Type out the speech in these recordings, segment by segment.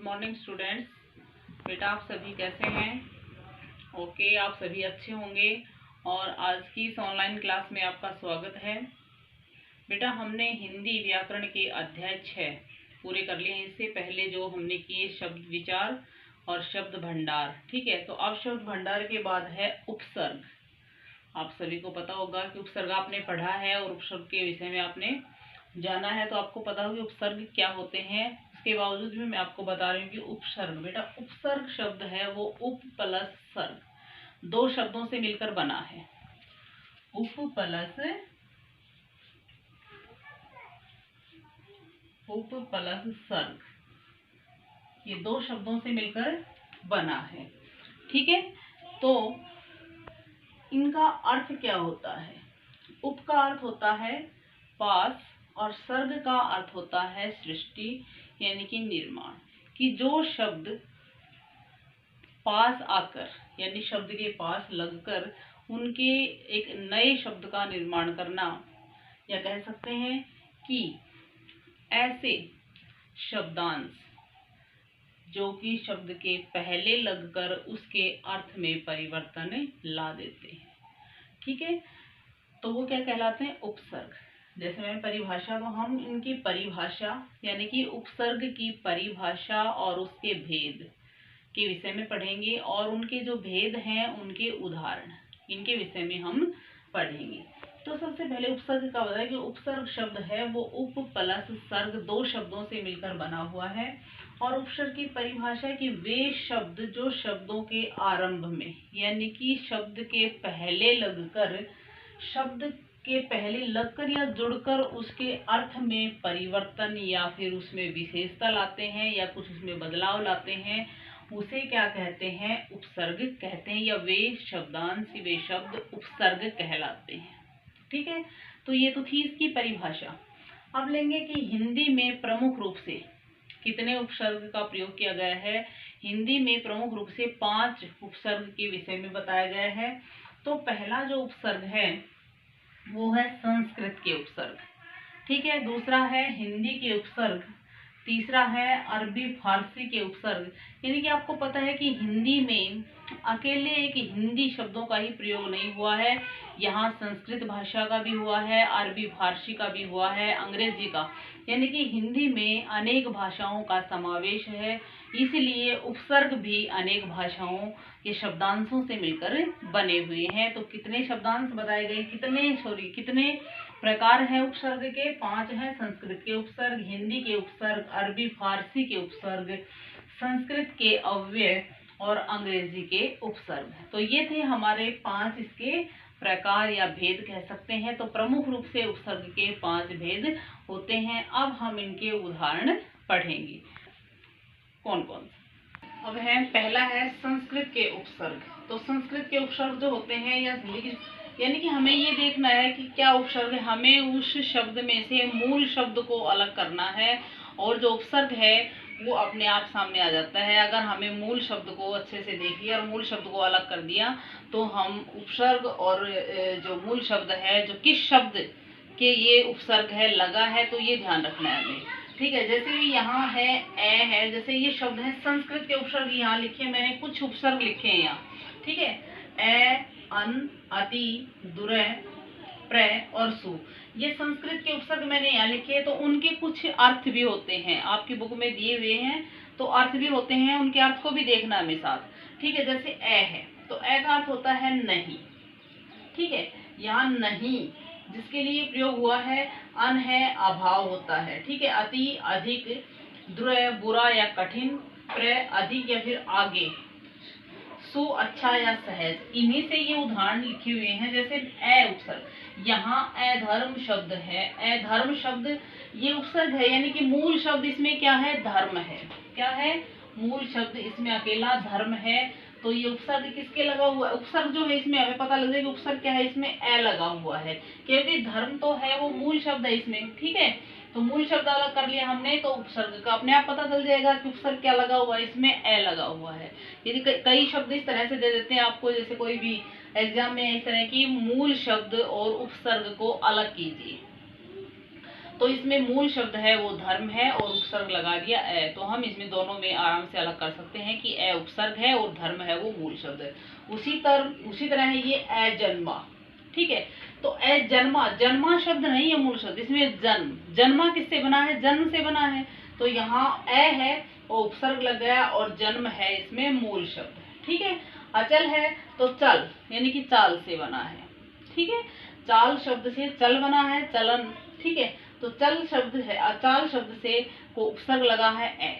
Morning students. बेटा आप सभी कैसे हैं? ओके, आप सभी अच्छे होंगे और आज की इस ऑनलाइन क्लास में आपका स्वागत है। बेटा हमने हिंदी व्याकरण के अध्याय 6 पूरे कर लिए हैं। इससे पहले जो हमने किए शब्द विचार और शब्द भंडार, ठीक है। तो अब शब्द भंडार के बाद है उपसर्ग। आप सभी को पता होगा कि उपसर्ग आपने पढ़ा है और उपसर्ग के विषय में आपने जाना है, तो आपको पता होगा उपसर्ग क्या होते हैं। इसके बावजूद भी मैं आपको बता रही हूँ कि उपसर्ग, बेटा उपसर्ग शब्द है वो उप प्लस सर्ग, दो शब्दों से मिलकर बना है। उप प्लस सर्ग, ये दो शब्दों से मिलकर बना है, ठीक है। तो इनका अर्थ क्या होता है? उप का अर्थ होता है पास और सर्ग का अर्थ होता है सृष्टि यानी कि निर्माण। कि जो शब्द पास आकर यानी शब्द के पास लगकर उनके एक नए शब्द का निर्माण करना, या कह सकते हैं कि ऐसे शब्दांश जो कि शब्द के पहले लगकर उसके अर्थ में परिवर्तन ला देते हैं, ठीक है। तो वो क्या कहलाते हैं? उपसर्ग। जैसे मैंने परिभाषा, तो हम इनकी परिभाषा यानी कि उपसर्ग की परिभाषा और उसके भेद के विषय में पढ़ेंगे, और उनके जो भेद हैं उनके उदाहरण, इनके विषय में हम पढ़ेंगे। तो सबसे पहले उपसर्ग का बताया कि उपसर्ग शब्द है वो उप प्लस सर्ग, दो शब्दों से मिलकर बना हुआ है। और उपसर्ग की परिभाषा की वे शब्द जो शब्दों के आरंभ में यानी कि शब्द के पहले लगकर या जुड़कर उसके अर्थ में परिवर्तन या फिर उसमें विशेषता लाते हैं या कुछ उसमें बदलाव लाते हैं, उसे क्या कहते हैं? उपसर्ग कहते हैं, या वे शब्दांश, वे शब्द उपसर्ग कहलाते हैं, ठीक है। तो ये तो थी इसकी परिभाषा। अब लेंगे कि हिंदी में प्रमुख रूप से कितने उपसर्ग का प्रयोग किया गया है। हिंदी में प्रमुख रूप से 5 उपसर्ग के विषय में बताया गया है। तो पहला जो उपसर्ग है वो है संस्कृत के उपसर्ग, ठीक है। दूसरा है हिंदी के उपसर्ग, तीसरा है अरबी फारसी के उपसर्ग। यानी कि आपको पता है कि हिंदी में अकेले एक हिंदी शब्दों का ही प्रयोग नहीं हुआ है, यहाँ संस्कृत भाषा का भी हुआ है, अरबी फारसी का भी हुआ है, अंग्रेजी का, यानी कि हिंदी में अनेक भाषाओं का समावेश है। इसलिए उपसर्ग भी अनेक भाषाओं के शब्दांशों से मिलकर बने हुए हैं। तो कितने शब्दांश बताए गए, कितने प्रकार है उपसर्ग के? 5 है। संस्कृत के उपसर्ग, हिंदी के उपसर्ग, अरबी फारसी के उपसर्ग, संस्कृत के अव्यय और अंग्रेजी के उपसर्ग। तो ये थे हमारे 5 इसके प्रकार या भेद कह सकते हैं। तो प्रमुख रूप से उपसर्ग के 5 भेद होते हैं। अब हम इनके उदाहरण पढ़ेंगे। कौन कौन से? अब है, पहला है संस्कृत के उपसर्ग। तो संस्कृत के उपसर्ग जो होते हैं यानी कि हमें ये देखना है कि क्या उपसर्ग है, हमें उस शब्द में से मूल शब्द को अलग करना है, और जो उपसर्ग है वो अपने आप सामने आ जाता है। अगर हमें मूल शब्द को अच्छे से देख लिया और मूल शब्द को अलग कर दिया, तो हम उपसर्ग और जो मूल शब्द है, जो किस शब्द के ये उपसर्ग है लगा है, तो ये ध्यान रखना है हमें, ठीक है। जैसे भी यहाँ है ए है, जैसे ये शब्द है संस्कृत के उपसर्ग यहाँ लिखे, मैंने कुछ उपसर्ग लिखे हैं यहाँ, ठीक है। ए, अन, अति, दुरय, प्र और सु, ये संस्कृत के उपसर्ग मैंने यहाँ लिखे। तो उनके कुछ अर्थ भी होते हैं, आपकी बुक में दिए हुए हैं, तो अर्थ भी होते हैं, उनके अर्थ को भी देखना हमें साथ, ठीक है। जैसे ए है, तो ए का अर्थ होता है नहीं, ठीक है। यहाँ नहीं जिसके लिए प्रयोग हुआ है, अन है अभाव होता है, ठीक है। अति अधिक, द्रय बुरा या कठिन, प्र अधिक या फिर आगे, सु अच्छा या सहज, इन्हीं से ये उदाहरण लिखे हुए हैं। जैसे ए उपसर्ग, यहाँ अधर्म शब्द है, अधर्म शब्द ये उपसर्ग है, यानी कि मूल शब्द इसमें क्या है? धर्म है। क्या है? मूल शब्द इसमें अकेला धर्म है। तो ये उपसर्ग किसके लगा हुआ है? उपसर्ग जो है इसमें हमें पता लग जाएगा उपसर्ग क्या है, इसमें ए लगा हुआ है, क्योंकि धर्म तो है वो मूल शब्द है इसमें, ठीक है। तो मूल शब्द अलग कर लिया हमने, तो उपसर्ग का अपने आप पता चल जाएगा कि उपसर्ग क्या लगा हुआ है, इसमें ए लगा हुआ है। यदि कई शब्द इस तरह से दे देते हैं आपको, जैसे कोई भी एग्जाम में इस तरह की मूल शब्द और उपसर्ग को अलग कीजिए, तो इसमें मूल शब्द है वो धर्म है और उपसर्ग लगा दिया ए, तो हम इसमें दोनों में आराम से अलग कर सकते हैं कि ए उपसर्ग है और धर्म है वो मूल शब्द है। उसी तरह है ये ए जन्मा, ठीक है। तो ए जन्मा, जन्मा शब्द नहीं है मूल शब्द, इसमें जन्म, जन्मा किससे बना है, जन्म से बना है, तो यहाँ ए है और उपसर्ग लग गया और जन्म है इसमें मूल शब्द, ठीक है। अचल है तो चल यानी कि चाल से बना है, ठीक है। चाल शब्द से चल बना है, चलन, ठीक है। तो चल शब्द है, अचाल शब्द से को उपसर्ग लगा है ए,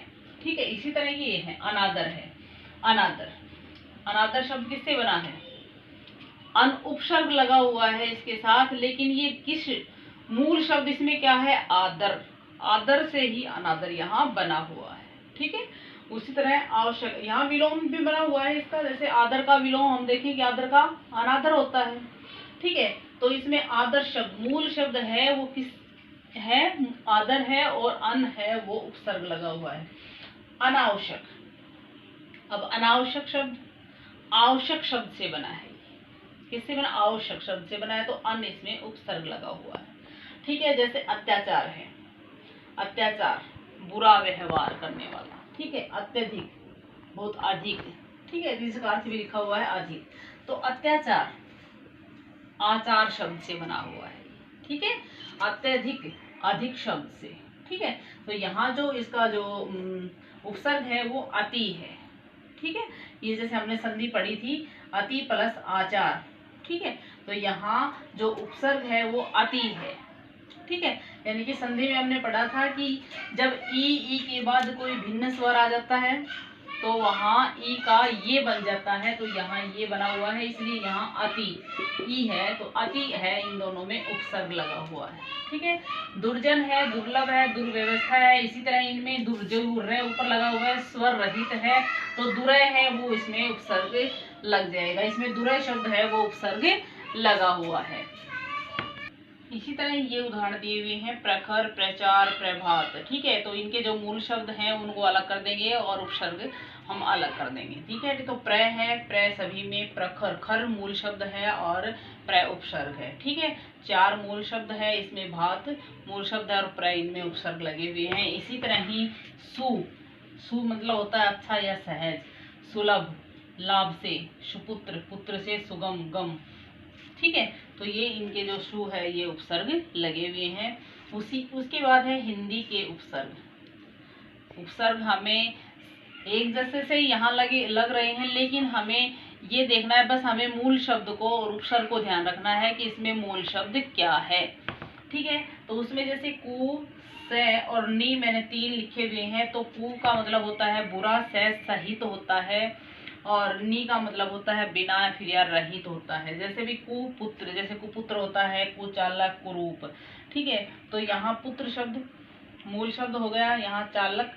ठीक है। इसी तरह ये है अनादर है, अनादर, अनादर शब्द किससे बना है, अन उपसर्ग लगा हुआ है इसके साथ, लेकिन ये किस मूल शब्द इसमें क्या है, आदर, आदर से ही अनादर यहाँ बना हुआ है, ठीक है। उसी तरह आवश्यक, यहाँ विलोम भी बना हुआ है इसका, जैसे आदर का विलोम हम देखें कि आदर का अनादर होता है, ठीक है। तो इसमें आदर शब्द मूल शब्द है वो किस है, आदर है और अन है वो उपसर्ग लगा हुआ है। अनावश्यक, अब अनावश्यक शब्द आवश्यक शब्द से बना है, किससे बना, आवश्यक शब्द से बना है, तो अन इसमें उपसर्ग लगा हुआ है, ठीक है। जैसे अत्याचार है, अत्याचार बुरा व्यवहार करने वाला, ठीक है। अत्यधिक बहुत अधिक, ठीक है, इस प्रकार से भी लिखा हुआ है अधिक, तो अत्याचार आचार शब्द से बना हुआ है, ठीक है। अत्यधिक अधिक शब्द से, ठीक है। तो यहाँ जो इसका जो उपसर्ग है वो अति है, ठीक है। ये जैसे हमने संधि पढ़ी थी अति प्लस आचार, ठीक है। तो यहाँ जो उपसर्ग है वो अति है, ठीक है। यानी कि संधि में हमने पढ़ा था कि जब ई के बाद कोई भिन्न स्वर आ जाता है तो वहाँ ई का ये बन जाता है, तो यहाँ ये बना हुआ है, इसलिए यहाँ अति ई है, तो अति है, इन दोनों में उपसर्ग लगा हुआ है, ठीक है। दुर्जन है, दुर्लभ है, दुर्व्यवस्था है, इसी तरह इनमें जो रे ऊपर लगा हुआ है स्वर रहित है, तो दुरय है वो इसमें उपसर्ग लग जाएगा, इसमें दुरय शब्द है वो उपसर्ग लगा हुआ है। इसी तरह ये उदाहरण दिए हुए हैं प्रखर, प्रचार, प्रभात, ठीक है। तो इनके जो मूल शब्द हैं उनको अलग कर देंगे और उपसर्ग हम अलग कर देंगे, ठीक है। तो प्र है, प्र सभी में, प्रखर खर मूल शब्द है और प्र उपसर्ग है, ठीक है। चार मूल शब्द है, इसमें भात मूल शब्द है और प्र इनमें उपसर्ग लगे हुए हैं। इसी तरह ही सु मतलब होता है अच्छा या सहज, सुलभ लाभ से, सुपुत्र पुत्र से, सुगम गम, ठीक है। तो ये इनके जो सु है ये उपसर्ग लगे हुए हैं। उसके बाद है हिंदी के उपसर्ग, उपसर्ग हमें एक जैसे से यहाँ लग रहे हैं, लेकिन हमें ये देखना है बस, हमें मूल शब्द को और उपसर्ग को ध्यान रखना है कि इसमें मूल शब्द क्या है, ठीक है। तो उसमें जैसे कु, से और नी मैंने 3 लिखे हुए हैं, तो कु का मतलब होता है बुरा, से सहित होता है और नी का मतलब होता है बिना फिर या रहित होता है। जैसे भी कुपुत्र, जैसे कुपुत्र होता है, कुचालक, कुरूप, ठीक है। तो यहाँ पुत्र शब्द मूल शब्द हो गया, यहाँ चालक,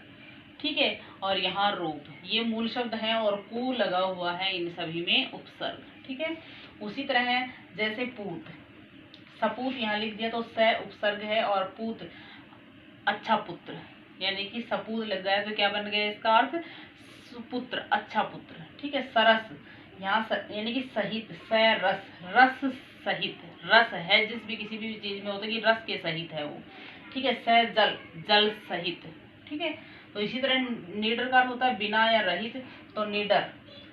ठीक है, और यहाँ रूप ये मूल शब्द हैं और कु लगा हुआ है इन सभी में उपसर्ग, ठीक है। उसी तरह जैसे पूत, सपूत यहाँ लिख दिया तो स उपसर्ग है और पूत अच्छा पुत्र, यानी कि सपूत लग गया तो क्या बन गया इसका अर्थ, सुपुत्र अच्छा पुत्र, ठीक है। सरस यहाँ यानी कि सहित, स रस, रस सहित, रस है जिस भी किसी भी चीज में होता है कि रस के सहित है वो, ठीक है। स जल, जल सहित, ठीक है। तो इसी तरह निडर का होता है बिना या रहित, तो निडर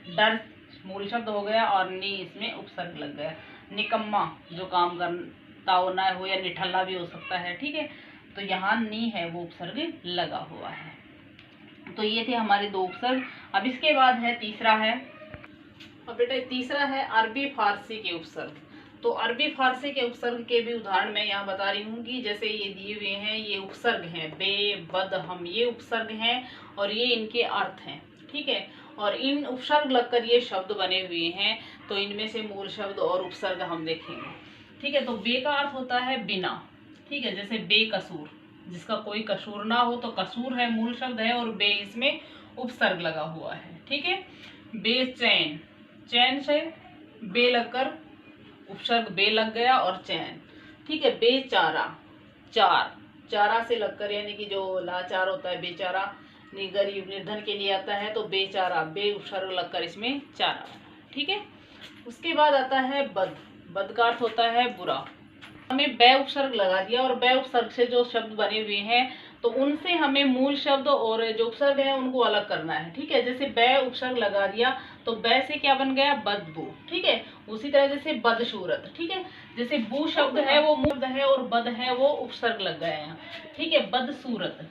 डर मूल शब्द हो गया और नी इसमें उपसर्ग लग गया। निकम्मा जो काम करता हो ना हो या निठल्ला भी हो सकता है, ठीक है। तो यहाँ नी है वो उपसर्ग लगा हुआ है। तो ये थे हमारे 2 उपसर्ग। अब इसके बाद है तीसरा है, अब बेटा तीसरा है अरबी फारसी के उपसर्ग। तो अरबी फारसी के उपसर्ग के भी उदाहरण मैं यहाँ बता रही हूँ कि जैसे ये दिए हुए हैं ये उपसर्ग हैं, बे, बद, हम, ये उपसर्ग हैं और ये इनके अर्थ हैं, ठीक है। और इन उपसर्ग लगकर ये शब्द बने हुए हैं, तो इनमें से मूल शब्द और उपसर्ग हम देखेंगे, ठीक है। तो बे का अर्थ होता है बिना, ठीक है। जैसे बेकसूर, जिसका कोई कसूर ना हो, तो कसूर है मूल शब्द है और बे इसमें उपसर्ग लगा हुआ है, ठीक है। बेचैन, चैन से बे लगकर उपसर्ग बे लग गया और चैन, ठीक है। बेचारा, चार, चारा से लगकर यानी कि जो लाचार होता है बेचारा, गरीब निर्धन के लिए आता है, तो बेचारा बे उपसर्ग लगकर इसमें चारा, ठीक है। उसके बाद आता है बद, बद का अर्थ होता है बुरा, हमें बै उपसर्ग लगा दिया और बै उपसर्ग से जो शब्द बने हुए हैं तो उनसे हमें मूल शब्द और जो उपसर्ग है उनको अलग करना है। ठीक है, जैसे बै उपसर्ग लगा दिया तो बै से क्या बन गया, बदबू। ठीक है, उसी तरह जैसे बदसूरत। ठीक है, जैसे बू शब्द है वो मूल है और बद है वो उपसर्ग लग गया है। ठीक है, बदसूरत।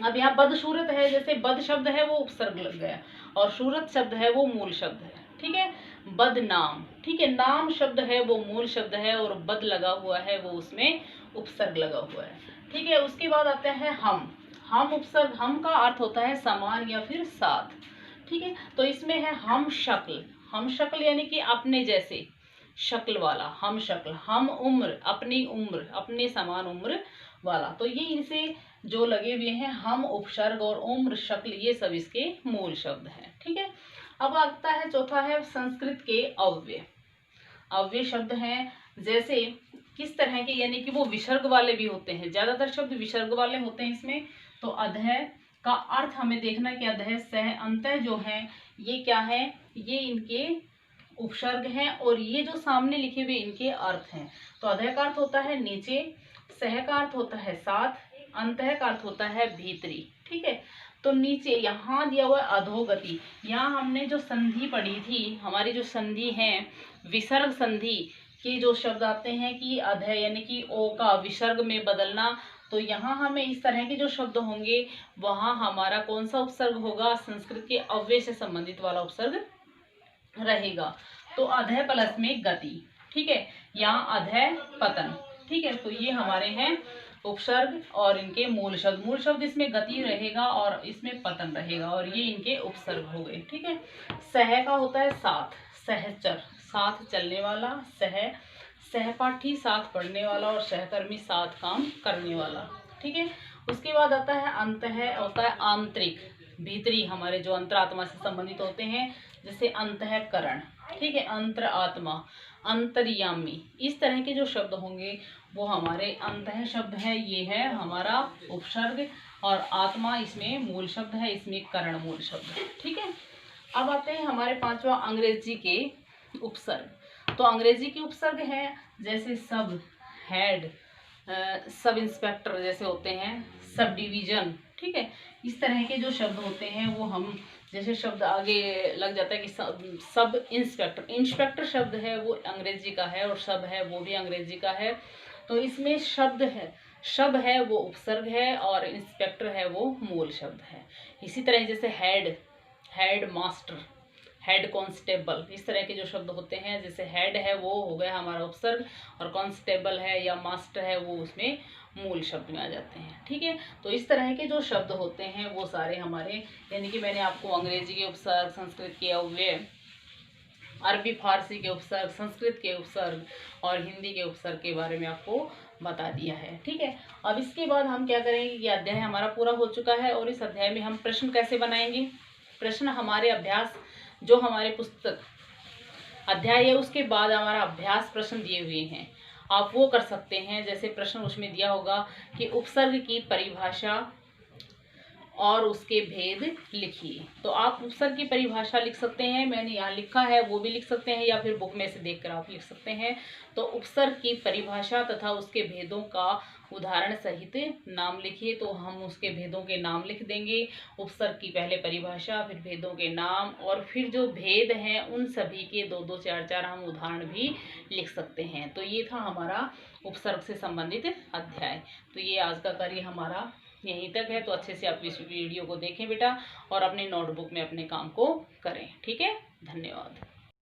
अब यहाँ बदसूरत है, जैसे बद शब्द है वो उपसर्ग लग गया और सूरत शब्द है वो मूल शब्द है। ठीक है, बदनाम। ठीक है, नाम शब्द है वो मूल शब्द है और बद लगा हुआ है वो उसमें उपसर्ग लगा हुआ है। ठीक है, उसके बाद आता है हम उपसर्ग। हम का अर्थ होता है समान या फिर साथ। ठीक है, तो इसमें है हम शक्ल यानी कि अपने जैसे शक्ल वाला हम शक्ल। हम उम्र, अपनी उम्र, अपने समान उम्र वाला। तो ये इनसे जो लगे हुए हैं हम उपसर्ग और उम्र शक्ल, ये सब इसके मूल शब्द हैं। ठीक है, अब आता है चौथा है संस्कृत के अव्यय। अव्यय शब्द हैं जैसे किस तरह के, यानी कि वो विसर्ग वाले भी होते हैं, ज्यादातर शब्द विसर्ग वाले होते हैं इसमें। तो अधः का अर्थ हमें देखना कि अधः सह अंतः जो है ये क्या है, ये इनके उपसर्ग हैं और ये जो सामने लिखे हुए इनके अर्थ हैं। तो अधः का अर्थ होता है नीचे, सह का अर्थ होता है साथ, अंतः का अर्थ होता है भीतरी। ठीक है, तो नीचे यहाँ दिया हुआ अधोगति। यहाँ हमने जो संधि पढ़ी थी, हमारी जो संधि है विसर्ग संधि के जो शब्द आते हैं कि अधः यानी कि ओ का विसर्ग में बदलना। तो यहाँ हमें इस तरह के जो शब्द होंगे वहाँ हमारा कौन सा उपसर्ग होगा, संस्कृत के अव्यय से संबंधित वाला उपसर्ग रहेगा। तो अधः प्लस में गति। ठीक है, यहाँ अधः पतन। ठीक है, तो ये हमारे हैं उपसर्ग और इनके मूल शब्द। मूल शब्द इसमें गति रहेगा और इसमें पतन रहेगा और ये इनके उपसर्ग हो गए। ठीक है, सह का होता है साथ, सहचर साथ चलने वाला, सहपाठी साथ पढ़ने वाला और सहकर्मी साथ काम करने वाला। ठीक है, उसके बाद आता है अंतः, होता है आंतरिक, भीतरी, हमारे जो अंतरात्मा से संबंधित होते हैं, जैसे अंतःकरण। ठीक है, अंतर आत्मा, अंतर्यामी, इस तरह के जो शब्द होंगे वो हमारे अंतः शब्द है, ये है हमारा उपसर्ग और आत्मा इसमें मूल शब्द है, इसमें करण मूल शब्द है। ठीक है, अब आते हैं हमारे पांचवा अंग्रेजी के उपसर्ग। तो अंग्रेजी के उपसर्ग है जैसे सब, हेड, सब इंस्पेक्टर जैसे होते हैं, सब डिवीजन। ठीक है, इस तरह के जो शब्द होते हैं वो हम जैसे शब्द आगे लग जाता है कि सब इंस्पेक्टर, इंस्पेक्टर शब्द है वो अंग्रेजी का है और सब है वो भी अंग्रेजी का है। तो इसमें शब्द है, शब है वो उपसर्ग है और इंस्पेक्टर है वो मूल शब्द है। इसी तरह जैसे हेड मास्टर, हेड कांस्टेबल, इस तरह के जो शब्द होते हैं, जैसे हेड है वो हो गया हमारा उपसर्ग और कांस्टेबल है या मास्टर है वो उसमें मूल शब्द में आ जाते हैं। ठीक है, तो इस तरह के जो शब्द होते हैं वो सारे हमारे, यानी कि मैंने आपको अंग्रेजी के उपसर्ग, संस्कृत के अव्यय, अरबी फारसी के उपसर्ग, संस्कृत के उपसर्ग और हिंदी के उपसर्ग के बारे में आपको बता दिया है। ठीक है, अब इसके बाद हम क्या करेंगे कि अध्याय हमारा पूरा हो चुका है और इस अध्याय में हम प्रश्न कैसे बनाएंगे। प्रश्न हमारे अभ्यास, जो हमारे पुस्तक अध्याय है उसके बाद हमारा अभ्यास प्रश्न दिए हुए हैं, आप वो कर सकते हैं। जैसे प्रश्न उसमें दिया होगा कि उपसर्ग की परिभाषा और उसके भेद लिखिए। तो आप उपसर्ग की परिभाषा लिख सकते हैं, मैंने यहाँ लिखा है वो भी लिख सकते हैं या फिर बुक में से देखकर आप लिख सकते हैं। तो उपसर्ग की परिभाषा तथा उसके भेदों का उदाहरण सहित नाम लिखिए। तो हम उसके भेदों के नाम लिख देंगे, उपसर्ग की पहले परिभाषा, फिर भेदों के नाम और फिर जो भेद हैं उन सभी के 2-2, 4-4 हम उदाहरण भी लिख सकते हैं। तो ये था हमारा उपसर्ग से संबंधित अध्याय। तो ये आज का कार्य हमारा यहीं तक है। तो अच्छे से आप इस वीडियो को देखें बेटा और अपने नोटबुक में अपने काम को करें। ठीक है, धन्यवाद।